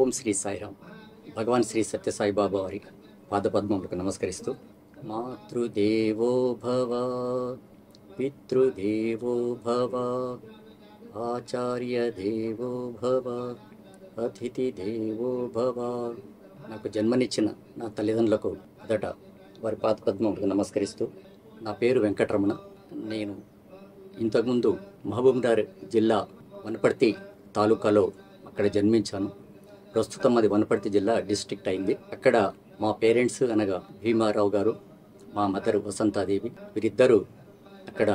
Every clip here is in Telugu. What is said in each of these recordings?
ఓం శ్రీ సాయిరామ్. భగవాన్ శ్రీ సత్యసాయి బాబా వారి పాదపద్మములకు నమస్కరిస్తూ, మాతృదేవో భవ, పితృదేవో భవ, ఆచార్య దేవో భవ, అతిథి దేవో భవ. నాకు జన్మనిచ్చిన నా తల్లిదండ్రులకు మొదట వారి పాదపద్మములకు నమస్కరిస్తూ, నా పేరు వెంకటరమణ. నేను ఇంతకుముందు మహబూబ్నగర్ జిల్లా వనపర్తి తాలూకాలో అక్కడ జన్మించాను. ప్రస్తుతం అది వనపర్తి జిల్లా డిస్ట్రిక్ట్ అయింది. అక్కడ మా పేరెంట్స్ అనగా భీమారావు గారు, మా మదర్ వసంతాదేవి, వీరిద్దరూ అక్కడ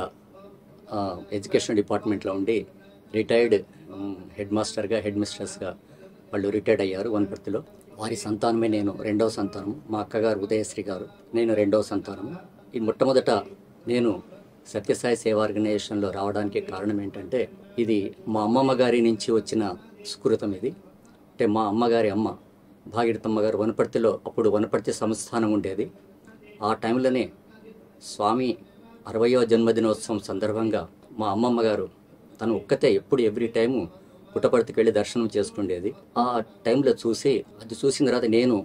ఎడ్యుకేషన్ డిపార్ట్మెంట్లో ఉండి రిటైర్డ్ హెడ్ మిస్ట్రెస్గా వాళ్ళు రిటైర్డ్ అయ్యారు వనపర్తిలో. వారి సంతానమే నేను, రెండవ సంతానం. మా అక్కగారు ఉదయశ్రీ గారు, నేను రెండవ సంతానం. ఈ మొట్టమొదట నేను సత్యసాయి సేవా ఆర్గనైజేషన్లో రావడానికి కారణం ఏంటంటే, ఇది మా అమ్మమ్మ గారి నుంచి వచ్చిన సుకృతం. ఇది అంటే మా అమ్మగారి అమ్మ భాగీరథమ్మ గారు వనపర్తిలో, అప్పుడు వనపర్తి సంస్థానం ఉండేది. ఆ టైంలోనే స్వామి 60వ జన్మదినోత్సవం సందర్భంగా మా అమ్మమ్మ గారు తను ఒక్కతే ఎప్పుడు ఎవ్రీ టైము పుట్టపర్తికి వెళ్ళి దర్శనం చేసుకుండేది. ఆ టైంలో అది చూసిన తర్వాత నేను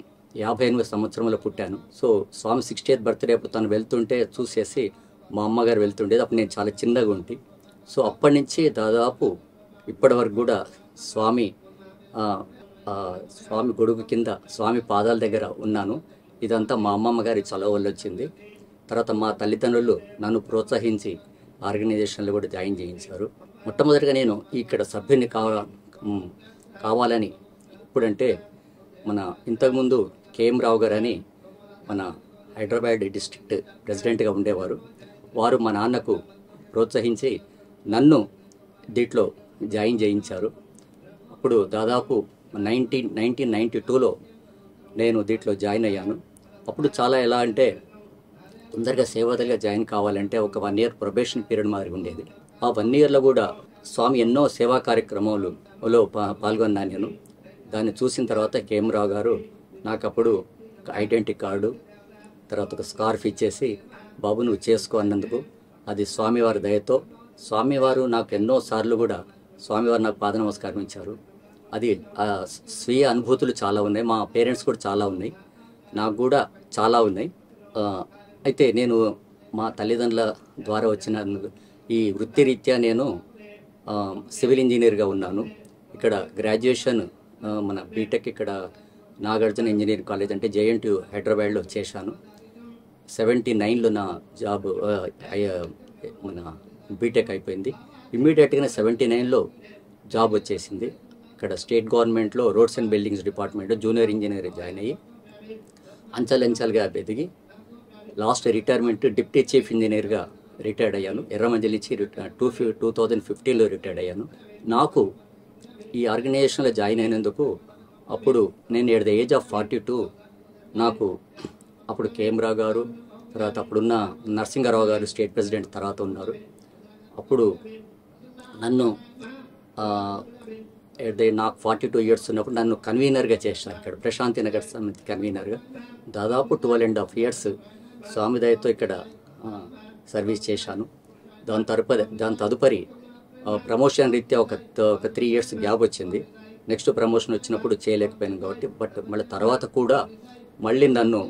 58వ సంవత్సరంలో పుట్టాను. సో స్వామి 60th బర్త్డే అప్పుడు తను వెళ్తుంటే చూసేసి మా అమ్మగారు వెళ్తుండేది. అప్పుడు నేను చాలా చిన్నగా ఉంటి. సో అప్పటి నుంచి దాదాపు ఇప్పటి వరకు కూడా స్వామి గొడుగు కింద, స్వామి పాదాల దగ్గర ఉన్నాను. ఇదంతా మా అమ్మమ్మ గారి చలవ వల్ల వచ్చింది. తర్వాత మా తల్లిదండ్రులు నన్ను ప్రోత్సహించి ఆర్గనైజేషన్లో కూడా జాయిన్ చేయించారు. మొట్టమొదటిగా నేను ఇక్కడ సభ్యుని కావాలని ఇప్పుడంటే మన ఇంతకుముందు కేఎం రావు గారు అని మన హైదరాబాద్ డిస్ట్రిక్ట్ ప్రెసిడెంట్గా ఉండేవారు. వారు మా నాన్నకు ప్రోత్సహించి నన్ను దీంట్లో జాయిన్ చేయించారు. అప్పుడు దాదాపు 1992లో నేను దీంట్లో జాయిన్ అయ్యాను. అప్పుడు చాలా ఎలా అంటే, తొందరగా సేవాదలుగా జాయిన్ కావాలంటే ఒక 1 year ప్రొబేషన్ పీరియడ్ మాదిరి ఉండేది. ఆ 1 yearలో కూడా స్వామి ఎన్నో సేవా కార్యక్రమాలలో పాల్గొన్నాను నేను. దాన్ని చూసిన తర్వాత కేఎం రావు గారు నాకు అప్పుడు ఒక ఐడెంటిటీ కార్డు, తర్వాత ఒక స్కార్ఫ్ ఇచ్చేసి, బాబు నువ్వు చేసుకో అన్నందుకు, అది స్వామివారి దయతో. స్వామివారు నాకు ఎన్నో సార్లు కూడా స్వామివారు నాకు పాద నమస్కారం ఇచ్చారు. అది స్వీయ అనుభూతులు చాలా ఉన్నాయి. మా పేరెంట్స్ కూడా చాలా ఉన్నాయి, నాకు కూడా చాలా ఉన్నాయి. అయితే నేను మా తల్లిదండ్రుల ద్వారా వచ్చిన ఈ వృత్తిరీత్యా నేను సివిల్ ఇంజనీర్గా ఉన్నాను. ఇక్కడ గ్రాడ్యుయేషన్ మన బీటెక్ ఇక్కడ నాగార్జున ఇంజనీరింగ్ కాలేజ్ అంటే JNTU హైదరాబాద్లో చేశాను. 79లో నా జాబ్ మన బీటెక్ అయిపోయింది. ఇమ్మీడియట్గానే 79లో జాబ్ వచ్చేసింది. ఇక్కడ స్టేట్ గవర్నమెంట్లో రోడ్స్ అండ్ బిల్డింగ్స్ డిపార్ట్మెంట్లో జూనియర్ ఇంజనీర్ జాయిన్ అయ్యి అంచెలంచెలుగా ఎదిగి లాస్ట్ రిటైర్మెంట్ డిప్యూటీ చీఫ్ ఇంజనీర్గా రిటైర్డ్ అయ్యాను. ఎర్రమంజిల్ ఇచ్చి 2015లో రిటైర్డ్ అయ్యాను. నాకు ఈ ఆర్గనైజేషన్లో జాయిన్ అయినందుకు అప్పుడు నేను ఎట్ ద ఏజ్ ఆఫ్ 42 నాకు అప్పుడు కేఎం రావు గారు, తర్వాత అప్పుడున్న నరసింహారావు గారు స్టేట్ ప్రెసిడెంట్ తర్వాత ఉన్నారు. అప్పుడు నన్ను నాకు 42 years ఉన్నప్పుడు నన్ను కన్వీనర్గా చేశారు. ఇక్కడ ప్రశాంతి నగర్ సమితి కన్వీనర్గా దాదాపు 12.5 years స్వామి దయతో ఇక్కడ సర్వీస్ చేశాను. దాని తదుపరి ప్రమోషన్ రీత్యా ఒక 3 years గ్యాప్ వచ్చింది. నెక్స్ట్ ప్రమోషన్ వచ్చినప్పుడు చేయలేకపోయాను కాబట్టి, బట్ మళ్ళీ తర్వాత కూడా మళ్ళీ నన్ను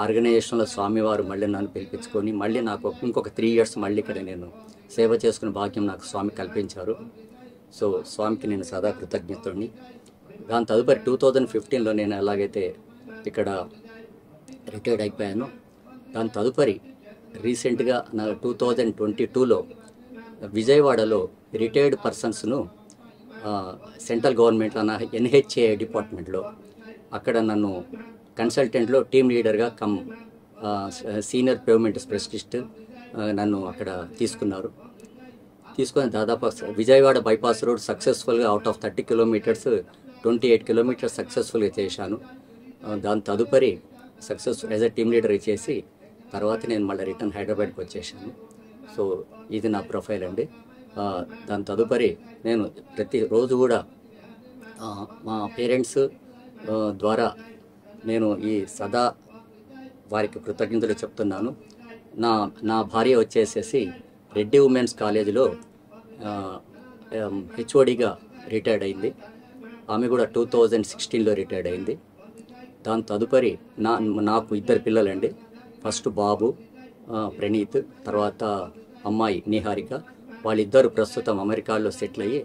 ఆర్గనైజేషన్లో స్వామివారు మళ్ళీ నన్ను పిలిపించుకొని మళ్ళీ నాకు ఇంకొక 3 years మళ్ళీ ఇక్కడ నేను సేవ చేసుకునే భాగ్యం నాకు స్వామి కల్పించారు. సో స్వామికి నేను సదా కృతజ్ఞతుడిని. దాని తదుపరి 2015లో నేను ఎలాగైతే ఇక్కడ రిటైర్డ్ అయిపోయానో, దాని తదుపరి రీసెంట్గా నా 2022లో విజయవాడలో రిటైర్డ్ పర్సన్స్ను సెంట్రల్ గవర్నమెంట్లో నా NHA డిపార్ట్మెంట్లో అక్కడ నన్ను కన్సల్టెంట్లో టీమ్ లీడర్గా సీనియర్ పేమెంట్ స్పెషలిస్ట్ నన్ను అక్కడ తీసుకొని దాదాపు విజయవాడ బైపాస్ రోడ్ సక్సెస్ఫుల్గా అవుట్ ఆఫ్ 30 kilometers 28 kilometers సక్సెస్ఫుల్గా చేశాను. దాని తదుపరి యాజ్ ఎ టీమ్ లీడర్ చేసి తర్వాత నేను మళ్ళీ రిటర్న్ హైదరాబాద్కి వచ్చేసాను. సో ఇది నా ప్రొఫైల్ అండి. దాని తదుపరి నేను ప్రతిరోజు కూడా మా పేరెంట్స్ ద్వారా నేను ఈ సదా వారికి కృతజ్ఞతలు చెప్తున్నాను. నా భార్య వచ్చేసేసి రెడ్డి ఉమెన్స్ కాలేజీలో హెచ్ఓడిగా రిటైర్డ్ అయింది. ఆమె కూడా 2016లో రిటైర్డ్ అయింది. దాని తదుపరి నాకు ఇద్దరు పిల్లలండి. ఫస్ట్ బాబు ప్రణీత్, తర్వాత అమ్మాయి నిహారిక. వాళ్ళిద్దరు ప్రస్తుతం అమెరికాలో సెటిల్ అయ్యి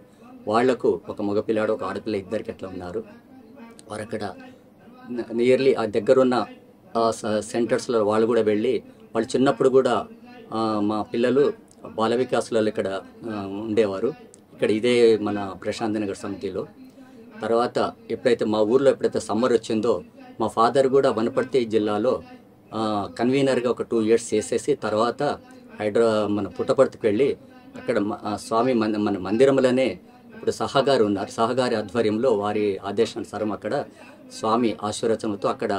వాళ్లకు ఒక మగపిల్లాడు ఒక ఆడపిల్ల ఇద్దరికి అట్లా ఉన్నారు. వారు అక్కడ నియర్లీ ఆ దగ్గరున్న సెంటర్స్లో వాళ్ళు కూడా వెళ్ళి వాళ్ళు చిన్నప్పుడు కూడా మా పిల్లలు బాల వికాసులలో ఇక్కడ ఉండేవారు. ఇక్కడ ఇదే మన ప్రశాంత్ నగర్ సమితిలో. తర్వాత ఎప్పుడైతే మా ఊర్లో ఎప్పుడైతే సమ్మర్ వచ్చిందో మా ఫాదర్ కూడా వనపర్తి జిల్లాలో కన్వీనర్గా ఒక 2 years చేసేసి తర్వాత మన పుట్టపర్తికి వెళ్ళి అక్కడ స్వామి మన మందిరంలోనే ఇప్పుడు సహగారు ఉన్నారు. సహగారి ఆధ్వర్యంలో వారి ఆదేశానుసారం అక్కడ స్వామి ఆశీర్వచనంతో అక్కడ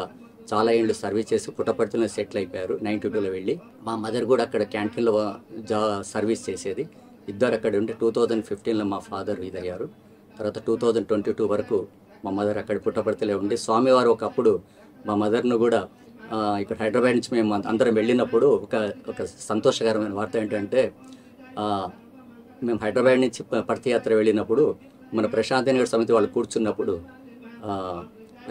చాలా ఏళ్ళు సర్వీస్ చేసి పుట్టపర్తిలో సెటిల్ అయిపోయారు. 92లో వెళ్ళి మా మదర్ కూడా అక్కడ క్యాంటీన్లో సర్వీస్ చేసేది. ఇద్దరు అక్కడ ఉండి 2015లో మా ఫాదర్ ఇదయ్యారు. తర్వాత 2022 వరకు మా మదర్ అక్కడ పుట్టపర్తిలో ఉండి స్వామివారు ఒకప్పుడు మా మదర్ను కూడా ఇక్కడ హైదరాబాద్ నుంచి మేము అందరం వెళ్ళినప్పుడు ఒక సంతోషకరమైన వార్త ఏంటంటే మేము హైదరాబాద్ నుంచి పర్తియాత్ర వెళ్ళినప్పుడు మన ప్రశాంత్ నగర్ సమితి వాళ్ళు కూర్చున్నప్పుడు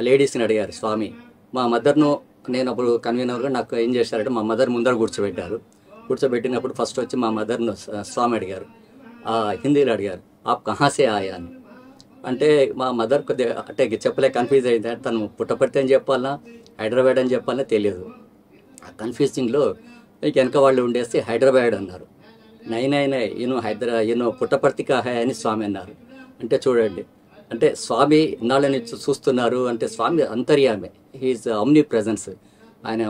లేడీస్ని అడిగారు స్వామి. మా మదర్ను నేను అప్పుడు కన్వీనర్గా నాకు ఏం చేశారంటే మా మదర్ ముందర కూర్చోబెట్టారు. కూర్చోబెట్టినప్పుడు ఫస్ట్ వచ్చి మా మదర్ను స్వామి అడిగారు, హిందీలో అడిగారు ఆప్ కహాసే ఆయా అని. అంటే మా మదర్ కొద్దిగా అంటే చెప్పలే, కన్ఫ్యూజ్ అయింది. తను పుట్టపర్తి అని చెప్పాలా హైదరాబాద్ అని చెప్పాలా తెలియదు. ఆ కన్ఫ్యూజింగ్లో వెనక వాళ్ళు ఉండేసి హైదరాబాద్ అన్నారు. నైనా ఈయన పుట్టపర్తి కాహే అని స్వామి అన్నారు. అంటే చూడండి, అంటే స్వామి ఇన్నాళ్ళని చూస్తున్నారు. అంటే స్వామి అంతర్యామే, హీఈస్ ఆమ్ని ప్రెజెన్స్. ఆయన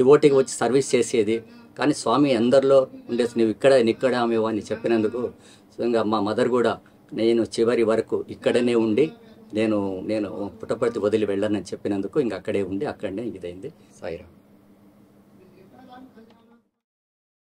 డివోటీగా వచ్చి సర్వీస్ చేసేది. కానీ స్వామి అందరిలో ఉండేసి నువ్వు ఇక్కడ ఆమె అని చెప్పినందుకు నిజంగా మా మదర్ కూడా నేను చివరి వరకు ఇక్కడనే ఉండి నేను పుట్టపర్తి వదిలి వెళ్ళానని చెప్పినందుకు ఇంక అక్కడే ఉండి అక్కడనే ఇదైంది. సాయిరామ్.